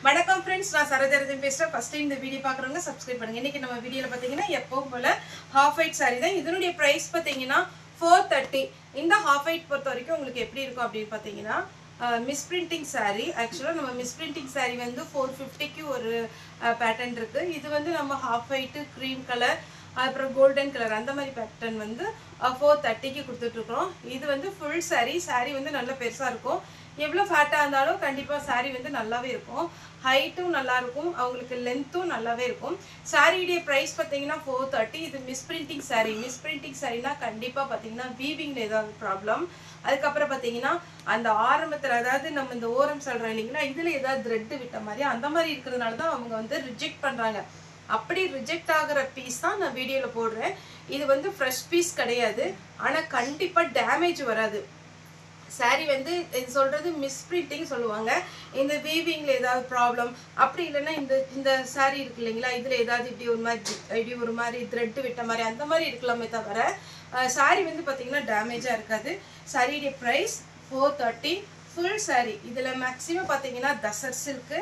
வணக்கம் फ्रेंड्स நான் சரோஜரதன் பேசுறேன் ஃபர்ஸ்ட் டைம் இந்த வீடியோ பார்க்கறவங்க சப்ஸ்கிரைப் பண்ணுங்க இன்னைக்கு நம்ம வீடியோல பாத்தீங்கன்னா எப்பவும் போல ஹாஃப் ஒயிட் saree தான் இதனுடைய பிரைஸ் பாத்தீங்கன்னா 430 இந்த ஹாஃப் ஒயிட் பொறுத்த வரைக்கும் உங்களுக்கு எப்படி இருக்கும் அப்படி பாத்தீங்கன்னா மிஸ்பிரிண்டிங் saree एक्चुअली நம்ம மிஸ்பிரிண்டிங் saree வந்து 450 க்கு ஒரு பேட்டர்ன் இருக்கு இது வந்து நம்ம ஹாஃப் ஒயிட் cream கலர் அப்புறம் கோல்டன் கலர் அந்த மாதிரி பேட்டர்ன் வந்து 430 க்கு கொடுத்துட்டு இருக்கோம் இது வந்து ফুল saree வந்து நல்ல பெருசா இருக்கும் எவ்வளவு ஃபேட்டா இருந்தாலும் கண்டிப்பா saree வந்து நல்லாவே இருக்கும் ஹைட்டும் நல்லா இருக்கும் அவங்களுக்கு லெந்த்தும் நல்லாவே இருக்கும் சாரியோட பிரைஸ் பாத்தீங்கன்னா 430 இது மிஸ்பிரிண்டிங் சாரினா கண்டிப்பா பாத்தீங்கன்னா வீவிங்ல ஏதாவது ப்ராப்ளம் அதுக்கு அப்புறம் பாத்தீங்கன்னா அந்த ஆரம்பத்துல அதாவது நம்ம இந்த ஓரம் சொல்றோம் இல்லீங்களா இதுல ஏதாவது thread விட்ட மாதிரி அந்த மாதிரி இருக்குறதுனால தான் அவங்க வந்து ரிஜெக்ட் பண்றாங்க அப்படி ரிஜெக்ட் ஆகுற பீஸ் தான் நான் வீடியோல போடுறேன் இது வந்து fresh பீஸ் கிடையாது ஆனா கண்டிப்பா டேமேஜ் வராது saree வந்து இது சொல்றது மிஸ்பிரிண்டிங் சொல்லுவாங்க இந்த வீவிங்ல ஏதாவது ப்ராப்ளம் அப்படி இல்லனா இந்த saree இருக்கு இல்லீங்களா இதுல ஏதாவது இப்படி ஒரு மாதிரி thread விட்ட மாதிரி அந்த மாதிரி இருக்கலாமே தவிர saree வந்து பாத்தீங்கன்னா டேமேஜா இருக்காது சாரியோட பிரைஸ் 430 full saree இதுல மேக்ஸिमम பாத்தீங்கன்னா tussar silk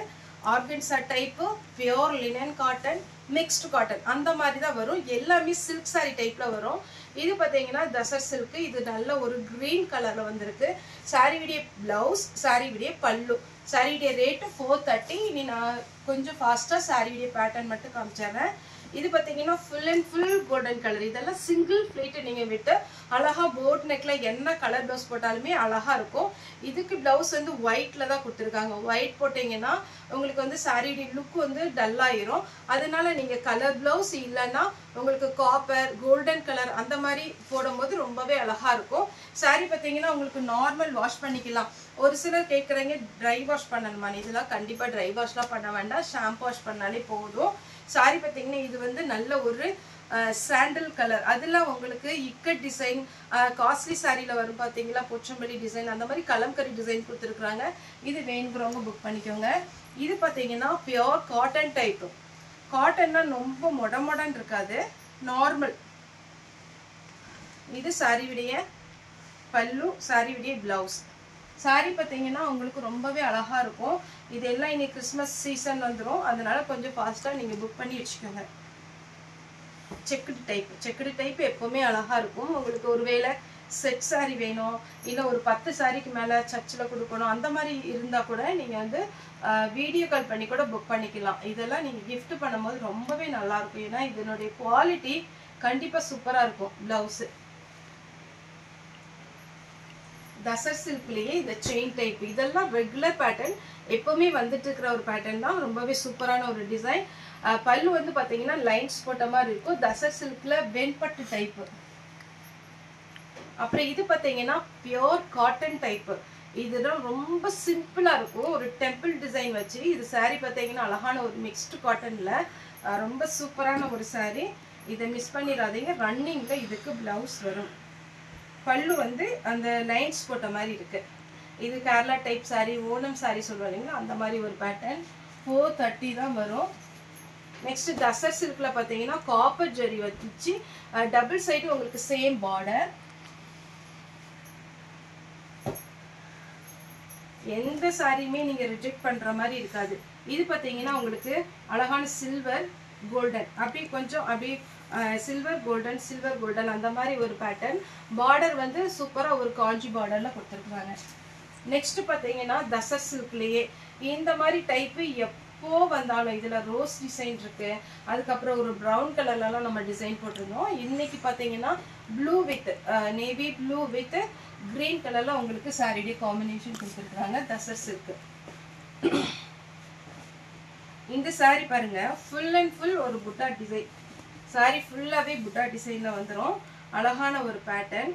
organza type pure linen cotton mixed cotton அந்த மாதிரி தான் வரும் எல்லாமே silk saree டைப்ல வரும் இது பாத்தீங்கன்னா தசர் சில்க் இது நல்ல ஒரு green கலர்ல வந்திருக்கு சாரியோட ப்ளவுஸ் சாரியோட பல்லு சாரியோட ரேட் 430 இனி நான் கொஞ்சம் ஃபாஸ்டா சாரியோட பேட்டர்ன் மட்டும் காமிச்சறேன் இது பாத்தீங்கன்னா full and full golden colour இதெல்லாம் சிங்கிள் ப்ளேட் நீங்க விட்டு அழகா போட் நெக்ல என்ன கலர் ப்ளவுஸ் போட்டாலுமே அழகா இருக்கும் இதுக்கு ப்ளவுஸ் வந்து ஒயிட்ல தான் கொடுத்திருக்காங்க ஒயிட் போட்டீங்கன்னா உங்களுக்கு வந்து சாரியோட லுக் வந்து டல் ஆயிரும் அதனால நீங்க கலர் ப்ளவுஸ் இல்லனா உங்களுக்கு காப்பர் கோல்டன் கலர் அந்த மாதிரி போடும்போது ரொம்பவே அழகா இருக்கும் saree பாத்தீங்கன்னா உங்களுக்கு நார்மல் வாஷ் பண்ணிக்கலாம் ஒரு சிலர் கேக்குறீங்க dry wash பண்ணணுமா இதெல்லாம் கண்டிப்பா dry washலாம் பண்ண வேண்டாம் ஷாம்பு வாஷ் பண்ணாலே போதும் saree பாத்தீங்கன்னா இது வந்து நல்ல ஒரு சாண்டல் கலர் அதெல்லாம் உங்களுக்கு இக்கட் டிசைன் காஸ்ட்லி சாரில வரும் பாத்தீங்களா போச்சம்பள்ளி டிசைன் அந்த மாதிரி கலம்கரி டிசைன் கொடுத்திருக்காங்க இது வேணும்ங்கறவங்க புக் பண்ணிக்கோங்க இது பாத்தீங்கன்னா பியூர் காட்டன் டைப் காட்டன்னா ரொம்ப மொடமொடன்னு இருக்காது நார்மல் இது சாரியோட பல்லு சாரியோட ப்ளவுஸ் saree பாத்தீங்கன்னா உங்களுக்கு ரொம்பவே அழகா இருக்கும் இதெல்லாம் இனி கிறிஸ்மஸ் சீசன் வந்துரும் அதனால கொஞ்சம் ஃபாஸ்டா நீங்க புக் பண்ணி வெச்சுக்கோங்க செக்குடு டைப் எப்பவுமே அழகா இருக்கும் உங்களுக்கு ஒருவேளை செட் saree வேணும் இல்ல ஒரு 10 சாரிக்கு மேல சர்ச்சில கொடுக்கணும் அந்த மாதிரி இருந்தா கூட நீங்க வந்து வீடியோ கால் பண்ணி கூட புக் பண்ணிக்கலாம் இதெல்லாம் நீங்க gift பண்ணும்போது ரொம்பவே நல்லா இருக்கும் ஏனா இதனுடைய குவாலிட்டி கண்டிப்பா சூப்பரா இருக்கும் ப்ளவுஸ் தசர் சில்க்லயே இந்த செயின் டைப் இதெல்லாம் ரெகுலர் பேட்டர்ன் எப்பவுமே வந்துட்டு இருக்கிற ஒரு பேட்டர்ன் தான் ரொம்பவே சூப்பரான ஒரு டிசைன் பல்லு வந்து பாத்தீங்கன்னா லைன்ஸ் போட்ட மாதிரி இருக்கும் தசர் சில்க்ல வெண்பட்டு டைப் அப்புறம் இது பாத்தீங்கன்னா பியூர் காட்டன் டைப் இதுதான் ரொம்ப சிம்பிளா இருக்கும் ஒரு டெம்பிள் டிசைன் வச்சு இது saree பாத்தீங்கன்னா அழகான ஒரு மிக்ஸ்டு காட்டன்ல ரொம்ப சூப்பரான ஒரு saree இதை மிஸ் பண்ணிடாதீங்க ரன்னிங்ல இதுக்கு ப்ளவுஸ் வரும் பல்லு வந்து அந்த லைன்ஸ் போட்ட மாதிரி இருக்கு இது Kerala type saree Onam saree சொல்வாங்க அந்த மாதிரி ஒரு பேட்டர்ன் 430 தான் வரும் நெக்ஸ்ட் தசர் சில்க்ல பாத்தீங்கன்னா காப்பர் ஜரி வச்சு டபுள் சைடு உங்களுக்கு சேம் பார்டர் எந்த சாரியுமே நீங்க ரிஜெக்ட் பண்ற மாதிரி இருக்காது இது பாத்தீங்கன்னா உங்களுக்கு அழகான சில்வர் கோல்டன் அப்படி கொஞ்சம் அப்படி சில்வர் கோல்டன் அந்த மாதிரி ஒரு பேட்டர்ன் பார்டர் வந்து சூப்பரா ஒரு காஞ்சி பார்டர்ல கொடுத்திருக்காங்க நெக்ஸ்ட் பாத்தீங்கன்னா தசர் சில்க்லயே இந்த மாதிரி டைப் எப்போ வந்தாலும் இதுல ரோஸ் டிசைன் இருக்கு அதுக்கு அப்புறம் ஒரு பிரவுன் கலர்ல எல்லாம் நம்ம டிசைன் போட்டுருந்தோம் இன்னைக்கு பாத்தீங்கன்னா blue with navy blue with green கலர்ல உங்களுக்கு சாரியோட காம்பினேஷன் கொடுத்திருக்காங்க தசர் சில்க் இந்த saree பாருங்க full and full ஒரு புட்டா டிசைன் saree ஃபுல்லாவே புட்டா டிசைன்ல வந்துரும் அழகான ஒரு பேட்டர்ன்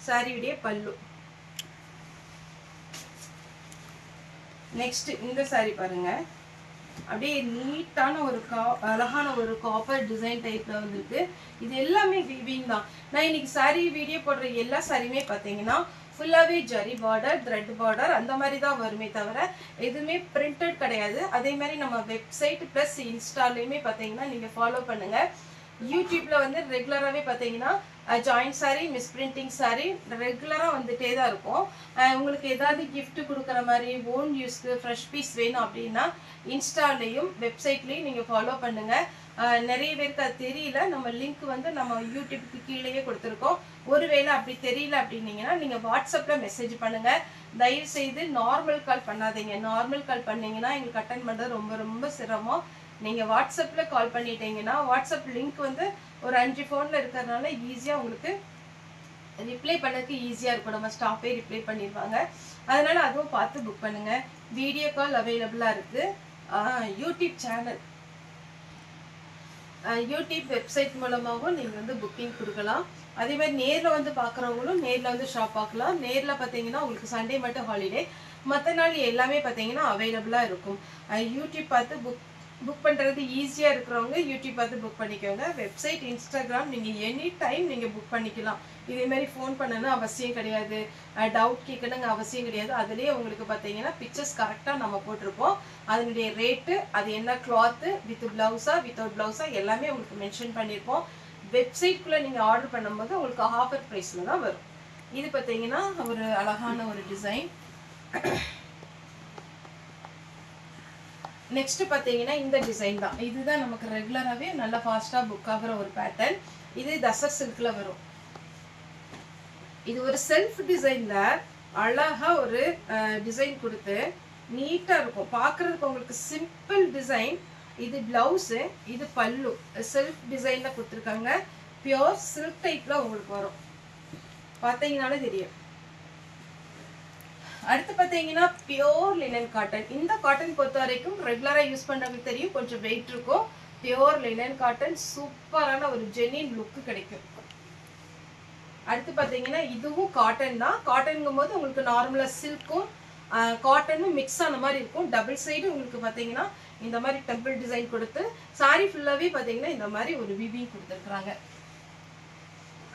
சாரியோட பல்லு நெக்ஸ்ட் இந்த saree பாருங்க அப்படியே நீட்டான ஒரு அழகான ஒரு காப்பர் டிசைன் டைப்ல வந்திருக்கு இது எல்லாமே வீவிங் தான் நான் இன்னைக்கு saree வீடியோ போடுற எல்லா சாரியுமே பாத்தீங்கன்னா ஃபுல்லாவே ஜரி பார்டர் thread பார்டர் அந்த மாதிரி தான் வருமே தவிர எதுமே பிரிண்டட் கிடையாது அதே மாதிரி நம்ம வெப்சைட் பிளஸ் இன்ஸ்டாலயுமே பாத்தீங்கன்னா நீங்க ஃபாலோ பண்ணுங்க யூடியூப்ல வந்து ரெகுலராகவே பார்த்தீங்கன்னா ஜாயின்ட் சாரீ, மிஸ்பிரிண்டிங் சாரீ ரெகுலராக வந்துட்டே தான் இருக்கும். உங்களுக்கு ஏதாவது gift கொடுக்குற மாதிரி ஓன் யூஸ்க்கு ஃப்ரெஷ் பீஸ் வேணும் அப்படின்னா இன்ஸ்டாலையும் வெப்சைட்லேயும் நீங்கள் ஃபாலோ பண்ணுங்கள். நிறைய பேருக்கு அது தெரியல. நம்ம லிங்க் வந்து நம்ம யூடியூப்க்கு கீழேயே கொடுத்துருக்கோம். ஒருவேளை அப்படி தெரியல அப்படின்னீங்கன்னா நீங்கள் வாட்ஸ்அப்பில் மெசேஜ் பண்ணுங்கள். தயவு செய்து நார்மல் கால் பண்ணாதீங்க. நார்மல் கால் பண்ணீங்கன்னா எங்களுக்கு அட்டன் பண்ணுறது ரொம்ப ரொம்ப சிரமம். நீங்கள் வாட்ஸ்அப்பில் கால் பண்ணிட்டீங்கன்னா வாட்ஸ்அப் லிங்க் வந்து ஒரு 5 ஃபோனில் இருக்கிறதுனால ஈஸியாக உங்களுக்கு ரிப்ளை பண்ணதுக்கு ஈஸியாக இருக்கும். நம்ம ஸ்டாஃபே ரிப்ளை பண்ணிடுவாங்க. அதனால் அதுவும் பார்த்து புக் பண்ணுங்கள். வீடியோ கால் அவைலபிளாக இருக்குது. யூடியூப் சேனல், யூடியூப் வெப்சைட் மூலமாகவும் நீங்கள் வந்து புக்கிங் கொடுக்கலாம். அதே மாதிரி நேரில் வந்து பார்க்குறவங்களும் நேரில் வந்து ஷாப் பார்க்கலாம். நேரில் பார்த்தீங்கன்னா உங்களுக்கு சண்டே மட்டும் ஹாலிடே, மற்ற நாள் எல்லாமே பார்த்தீங்கன்னா அவைலபிளாக இருக்கும். யூடியூப் பார்த்து புக் பண்ணுறது ஈஸியாக இருக்கிறவங்க யூடியூப் பார்த்து புக் பண்ணிக்கோங்க. வெப்சைட், இன்ஸ்டாகிராம் நீங்கள் எனி டைம் நீங்கள் புக் பண்ணிக்கலாம். இதேமாரி ஃபோன் பண்ணணும் அவசியம் கிடையாது, டவுட் கேட்கணுங்க அவசியம் கிடையாது. அதுலேயே உங்களுக்கு பார்த்தீங்கன்னா பிக்சர்ஸ் கரெக்டாக நம்ம போட்டிருப்போம். அதனுடைய ரேட்டு, அது என்ன கிளாத்து, வித் ப்ளவுஸா வித்தவுட் ப்ளவுஸா எல்லாமே உங்களுக்கு மென்ஷன் பண்ணியிருப்போம். வெப்சைட்குள்ளே நீங்கள் ஆர்டர் பண்ணும்போது உங்களுக்கு ஆஃபர் ப்ரைஸில் தான் வரும். இது பார்த்தீங்கன்னா ஒரு அழகான ஒரு டிசைன். நெக்ஸ்ட் பார்த்தீங்கன்னா இந்த டிசைன் தான். இதுதான் நமக்கு ரெகுலராகவே நல்லா ஃபாஸ்ட்டாக புக் ஆகிற ஒரு பேட்டர்ன். இது தசர் சில்கில் வரும். இது ஒரு செல்ஃப் டிசைனில் அழகாக ஒரு டிசைன் கொடுத்து நீட்டாக இருக்கும். பார்க்குறதுக்கு உங்களுக்கு சிம்பிள் டிசைன். இது ப்ளவுஸு, இது பல்லு. செல்ஃப் டிசைனில் கொடுத்துருக்காங்க. பியோர் சில்க் டைப்பில் உங்களுக்கு வரும். பார்த்தீங்கன்னாலே தெரியும். அடுத்து பார்த்தீங்கன்னா பியோர் லினன் காட்டன். இந்த காட்டன் பொறுத்த வரைக்கும் ரெகுலராக யூஸ் பண்ணுறவங்களுக்கு தெரியும், கொஞ்சம் வெயிட் இருக்கும். பியோர் லினன் காட்டன், சூப்பரான ஒரு ஜெனின் லுக்கு கிடைக்கும். அடுத்து பார்த்தீங்கன்னா இதுவும் காட்டன் தான். காட்டனுங்கும் போது உங்களுக்கு நார்மலாக சில்க்கும் காட்டனும் மிக்ஸ் ஆன மாதிரி இருக்கும். டபுள் சைடு உங்களுக்கு பார்த்தீங்கன்னா இந்த மாதிரி டெம்பிள் டிசைன் கொடுத்து சாரி ஃபுல்லாகவே பார்த்தீங்கன்னா இந்த மாதிரி ஒரு வீவிங் கொடுத்துருக்குறாங்க.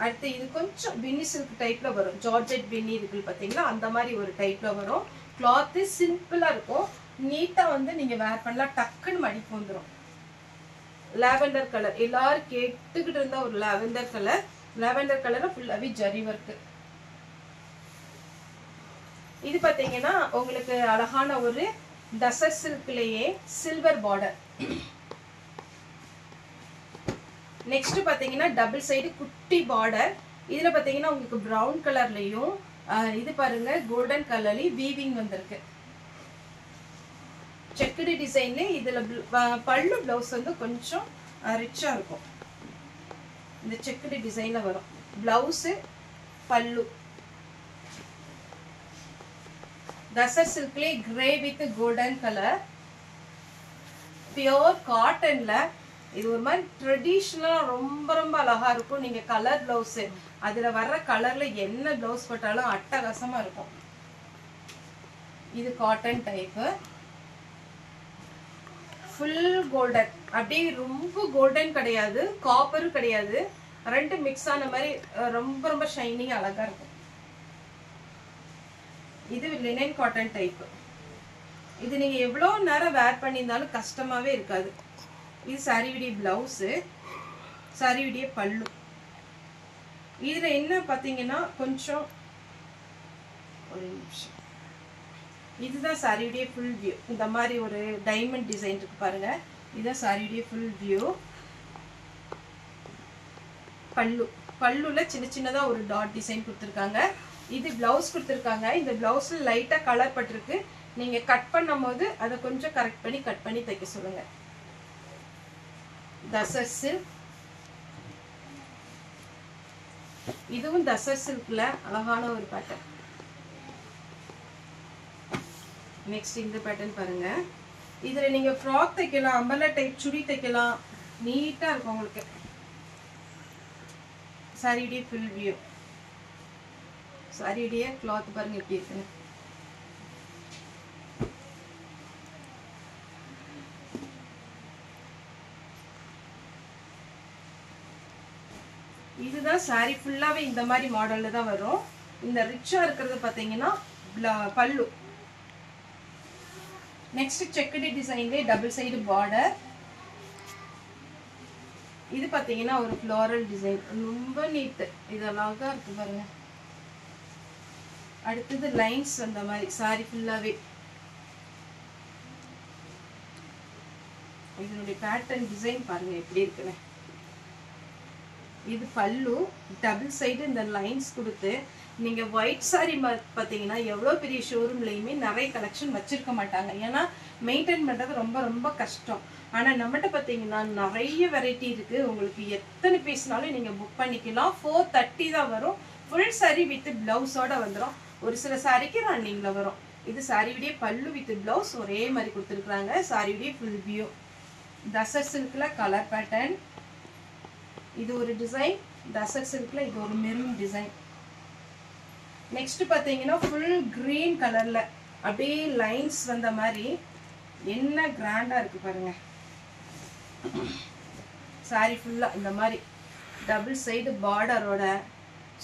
அடுத்து இது கொஞ்சம் பின்னி சில்க் டைப்பில் வரும். ஜார்ஜெட் பின்னி இருக்குது பார்த்தீங்களா, அந்த மாதிரி ஒரு டைப்பில் வரும். கிளாத்து சிம்பிளாக இருக்கும். நீட்டாக வந்து நீங்கள் வேர் பண்ணலாம். டக்குன்னு மடிப்பு வந்துடும். லாவெண்டர் கலர், எல்லாரும் கேட்டுக்கிட்டு இருந்தால் ஒரு லாவெண்டர் கலர். லாவெண்டர் கலரில் ஃபுல்லாகவே ஜரி ஒர்க்கு. இது பார்த்தீங்கன்னா உங்களுக்கு அழகான ஒரு டசர் சில்க்லேயே சில்வர் பார்டர். நெக்ஸ்ட் பார்த்தீங்கன்னா டபுள் சைடு குட்டி பார்டர். இதில் பார்த்தீங்கன்னா உங்களுக்கு ப்ரௌன் கலர்லையும் இது பாருங்க கோல்டன் கலர்லையும் வீவிங் வந்திருக்கு. செக்குடு டிசைன்ல இதில் பல்லு ப்ளவுஸ் வந்து கொஞ்சம் ரிச்சாக இருக்கும். இந்த செக்குடு டிசைனில் வரும் ப்ளவுஸு, பல்லு. டசர் சில்க்லேயே grey with golden colour. Pure காட்டன்ல இது ஒரு மாதிரி ட்ரெடிஷ்னலாக ரொம்ப ரொம்ப அழகாக இருக்கும். நீங்கள் கலர் ப்ளவுஸு, அதில் வர்ற கலரில் என்ன ப்ளவுஸ் போட்டாலும் அட்டகாசமாக இருக்கும். இது காட்டன் டைப்பு. ஃபுல் கோல்டன், அப்படியே ரொம்ப கோல்டன் கிடையாது, காப்பரும் கிடையாது, ரெண்டு மிக்ஸ் ஆன மாதிரி ரொம்ப ரொம்ப ஷைனிங் அழகாக இருக்கும். இது லினன் காட்டன் டைப்பு. இது நீங்கள் எவ்வளோ நேரம் வேர் பண்ணியிருந்தாலும் கஷ்டமாகவே இருக்காது. இது சாரியுடைய ப்ளவுஸு, சாரியுடைய பல்லு. இதில் என்ன பார்த்தீங்கன்னா கொஞ்சம் ஒரு நிமிஷம், இதுதான் சாரியுடைய ஃபுல் வியூ. இந்த மாதிரி ஒரு டைமண்ட் டிசைன் இருக்கு பாருங்க. இதுதான் சாரியுடைய ஃபுல் வியூ. பல்லு, பல்லுல சின்ன சின்னதாக ஒரு டாட் டிசைன் கொடுத்துருக்காங்க. இது ப்ளவுஸ் கொடுத்துருக்காங்க. இந்த ப்ளவுஸில் லைட்டாக கலர் பட்டிருக்கு. நீங்கள் கட் பண்ணும் போது அதை கொஞ்சம் கரெக்ட் பண்ணி கட் பண்ணி தைக்க சொல்லுங்கள். தசர் சில்க். இதுவும் தசர் சில்க்ல அழகான ஒரு பேட்டர்ன். நெக்ஸ்ட் இந்த பேட்டர்ன் பாருங்க. இதில் நீங்கள் ஃப்ராக் தைக்கலாம், அம்பர்லா டைப் சுடி தைக்கலாம். நீட்டாக இருக்கும் உங்களுக்கு. சாரியுடைய ஃபுல் வியூ. சாரியுடைய கிளாத் பாருங்க எப்படி இருக்குன்னு. இதுதான் சாரி ஃபுல்லாகவே இந்த மாதிரி மாடலில் தான் வரும். இந்த ரிச்சாக இருக்கிறது பார்த்தீங்கன்னா பல்லு. நெக்ஸ்ட் செக்குடு டிசைன்லேயே டபுள் சைடு பார்டர். இது பார்த்தீங்கன்னா ஒரு ஃப்ளோரல் டிசைன், ரொம்ப நீட். இது அழகா இருக்கு பாருங்க. அடுத்தது லைன்ஸ் அந்த மாதிரி சாரி ஃபுல்லாவே. இதனுடைய பேட்டர்ன் டிசைன் பாருங்க எப்படி இருக்குன்னு. இது பல்லு, டபுள் சைடு இந்த லைன்ஸ் கொடுத்து. நீங்க ஒயிட் சாரி பார்த்தீங்கன்னா எவ்வளோ பெரிய ஷோரூம்லையுமே நிறைய கலெக்ஷன் வச்சிருக்க மாட்டாங்க, ஏன்னா மெயின்டைன் பண்றது ரொம்ப ரொம்ப கஷ்டம். ஆனா நம்மகிட்ட பார்த்தீங்கன்னா நிறைய வெரைட்டி இருக்கு. உங்களுக்கு எத்தனை பீஸ்னாலும் நீங்க புக் பண்ணிக்கலாம். 430 தான் வரும். ஃபுல் சாரி வித் பிளவுஸோட வந்துடும். ஒரு சில சாரிக்கு ரன்னிங்ல வரும். இது சாரியுடைய பல்லு வித் பிளவுஸ் ஒரே மாதிரி கொடுத்துருக்காங்க. சாரியுடைய ஃபுல் வியூ. டசர் சில்க்ல கலர் பேட்டர்ன். இது ஒரு டிசைன். டசர் சில்க்ல இது ஒரு மெரூன் டிசைன். நெக்ஸ்ட் பார்த்தீங்கன்னா ஃபுல் கிரீன் கலர்ல அப்படியே லைன்ஸ் வந்த மாதிரி என்ன கிராண்டா இருக்கு பாருங்க. சாரி ஃபுல்லா இந்த மாதிரி டபுள் சைடு பார்டரோட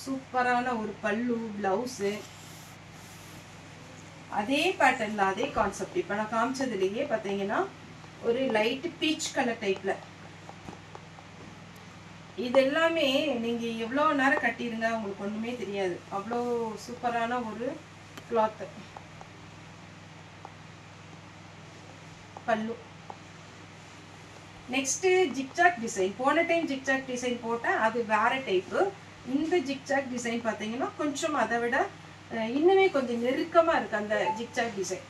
சூப்பரான ஒரு பல்லு, பிளவுஸு. அதே பேட்டர்ன்ல அதே கான்செப்ட். இப்போ நான் காமிச்சதுலேயே பார்த்தீங்கன்னா ஒரு லைட் பீச் கலர் டைப்ல. இது எல்லாமே நீங்க எவ்வளோ நேரம் கட்டிடுங்க உங்களுக்கு ஒண்ணுமே தெரியாது, அவ்வளோ சூப்பரான ஒரு கிளாத். பல்லு. Next zigzag design. போன டைம் ஜிக்ஜாக் டிசைன் போட்டேன், அது வேற டைப்பு. இந்த ஜிக்ஜாக் டிசைன் பார்த்தீங்கன்னா கொஞ்சம் அதை விட இன்னுமே கொஞ்சம் நெருக்கமா இருக்கு அந்த zigzag design.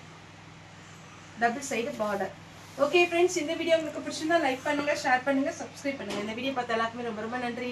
Double side border. Okay friends, இந்த வீடியோ உங்களுக்கு பிடிச்சிருந்தா லைக் பண்ணுங்க, ஷேர் பண்ணுங்க, சப்ஸ்கிரைப் பண்ணுங்க. இந்த வீடியோ பார்த்த எல்லாருக்குமே ரொம்ப ரொம்ப நன்றி.